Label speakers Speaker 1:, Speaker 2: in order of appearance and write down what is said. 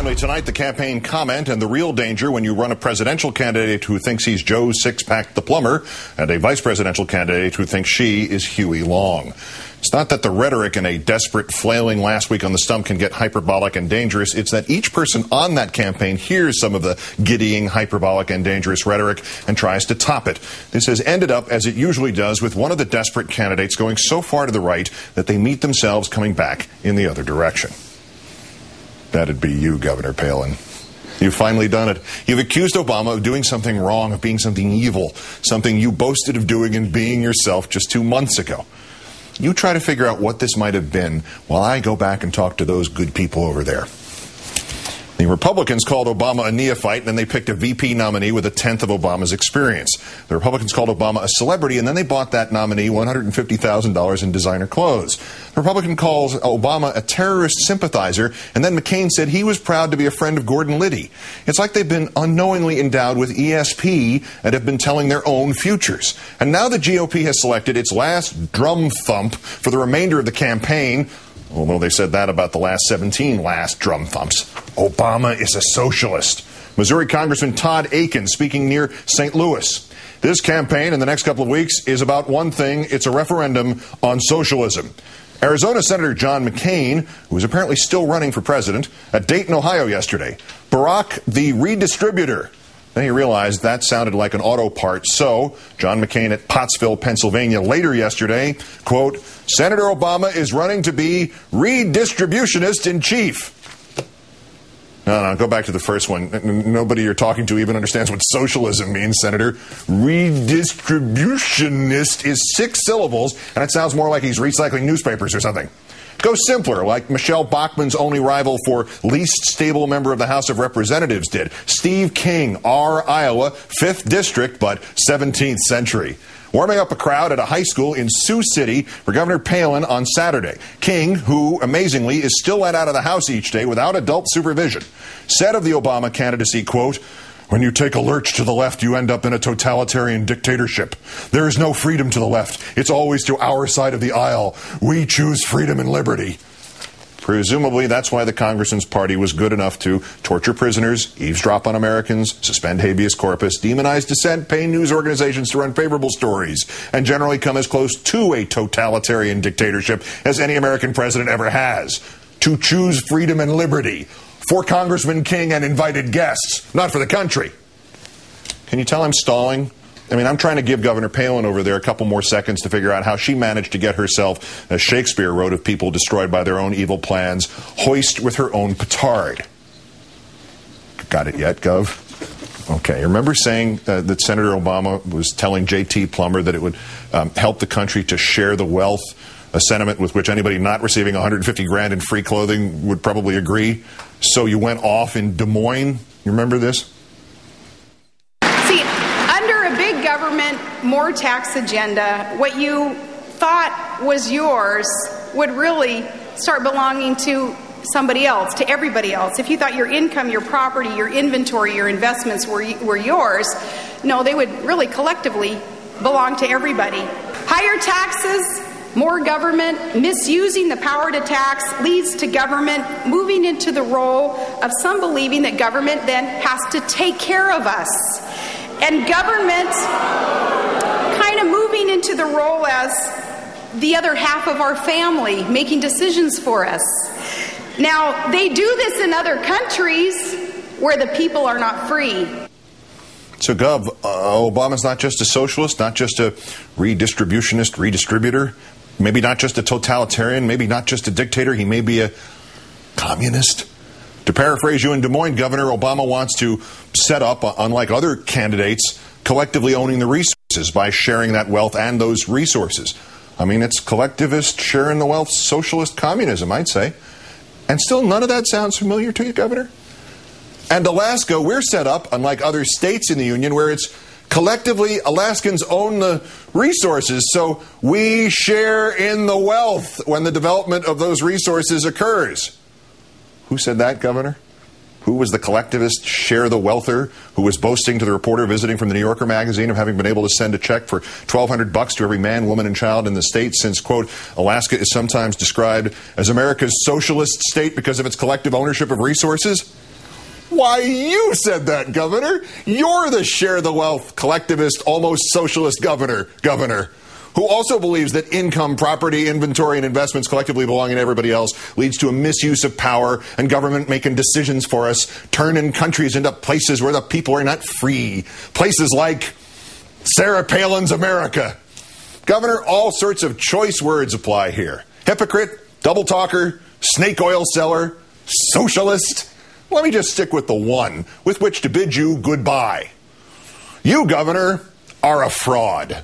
Speaker 1: finally tonight, the campaign comment and the real danger when you run a presidential candidate who thinks he's Joe Sixpack the plumber and a vice presidential candidate who thinks she is Huey Long. It's not that the rhetoric in a desperate flailing last week on the stump can get hyperbolic and dangerous. It's that each person on that campaign hears some of the giddying, hyperbolic, and dangerous rhetoric and tries to top it. This has ended up, as it usually does, with one of the desperate candidates going so far to the right that they meet themselves coming back in the other direction. That'd be you, Governor Palin. You've finally done it. You've accused Obama of doing something wrong, of being something evil, something you boasted of doing and being yourself just 2 months ago. You try to figure out what this might have been while I go back and talk to those good people over there. The Republicans called Obama a neophyte, and then they picked a VP nominee with a tenth of Obama's experience. The Republicans called Obama a celebrity, and then they bought that nominee $150,000 in designer clothes. The Republican calls Obama a terrorist sympathizer, and then McCain said he was proud to be a friend of Gordon Liddy. It's like they've been unknowingly endowed with ESP and have been telling their own futures. And now the GOP has selected its last drum thump for the remainder of the campaign, although they said that about the last 17 drum thumps. Obama is a socialist. Missouri Congressman Todd Akin speaking near St. Louis. This campaign in the next couple of weeks is about one thing. It's a referendum on socialism. Arizona Senator John McCain, who is apparently still running for president, at Dayton, Ohio yesterday. Barack the redistributor. Then he realized that sounded like an auto part, so John McCain at Pottsville, Pennsylvania later yesterday, quote, Senator Obama is running to be redistributionist in chief. No, go back to the first one. Nobody you're talking to even understands what socialism means, Senator. Redistributionist is 6 syllables, and it sounds more like he's recycling newspapers or something. Go simpler, like Michelle Bachmann's only rival for least stable member of the House of Representatives did. Steve King, R. Iowa, 5th District, but 17th century. Warming up a crowd at a high school in Sioux City for Governor Palin on Saturday. King, who, amazingly, is still let out of the house each day without adult supervision, said of the Obama candidacy, quote, when you take a lurch to the left, you end up in a totalitarian dictatorship. There is no freedom to the left. It's always to our side of the aisle. We choose freedom and liberty. Presumably, that's why the congressman's party was good enough to torture prisoners, eavesdrop on Americans, suspend habeas corpus, demonize dissent, pay news organizations to run favorable stories, and generally come as close to a totalitarian dictatorship as any American president ever has. To choose freedom and liberty. For Congressman King and invited guests, not for the country. Can you tell I'm stalling? I mean, I'm trying to give Governor Palin over there a couple more seconds to figure out how she managed to get herself, as Shakespeare wrote of people destroyed by their own evil plans, hoist with her own petard. Got it yet, Gov? Okay, remember saying that Senator Obama was telling J.T. Plummer that it would help the country to share the wealth, a sentiment with which anybody not receiving $150,000 in free clothing would probably agree? So you went off in Des Moines. You remember this?
Speaker 2: See, under a big government, more tax agenda, what you thought was yours would really start belonging to somebody else, to everybody else. If you thought your income, your property, your inventory, your investments were yours, no, they would really collectively belong to everybody. Higher taxes, more government, misusing the power to tax leads to government moving into the role of some believing that government then has to take care of us. And government kind of moving into the role as the other half of our family, making decisions for us. Now, they do this in other countries where the people are not free.
Speaker 1: So, Gov, Obama's not just a socialist, not just a redistributionist, redistributor, maybe not just a totalitarian, maybe not just a dictator, he may be a communist. To paraphrase you in Des Moines, Governor Obama wants to set up, unlike other candidates, collectively owning the resources by sharing that wealth and those resources. I mean, it's collectivist, sharing the wealth, socialist communism, I'd say. And still none of that sounds familiar to you, Governor? And Alaska, we're set up, unlike other states in the Union, where it's collectively Alaskans own the resources, so we share in the wealth when the development of those resources occurs. Who said that, Governor? Who was the collectivist share-the-wealther who was boasting to the reporter visiting from the New Yorker magazine of having been able to send a check for $1,200 to every man, woman, and child in the state since, quote, Alaska is sometimes described as America's socialist state because of its collective ownership of resources? Why, you said that, Governor. You're the share the wealth, collectivist, almost socialist governor, who also believes that income, property, inventory, and investments collectively belonging to everybody else leads to a misuse of power and government making decisions for us, turning countries into places where the people are not free. Places like Sarah Palin's America. Governor, all sorts of choice words apply here. Hypocrite, double talker, snake oil seller, socialist. Let me just stick with the one with which to bid you goodbye. You, Governor, are a fraud.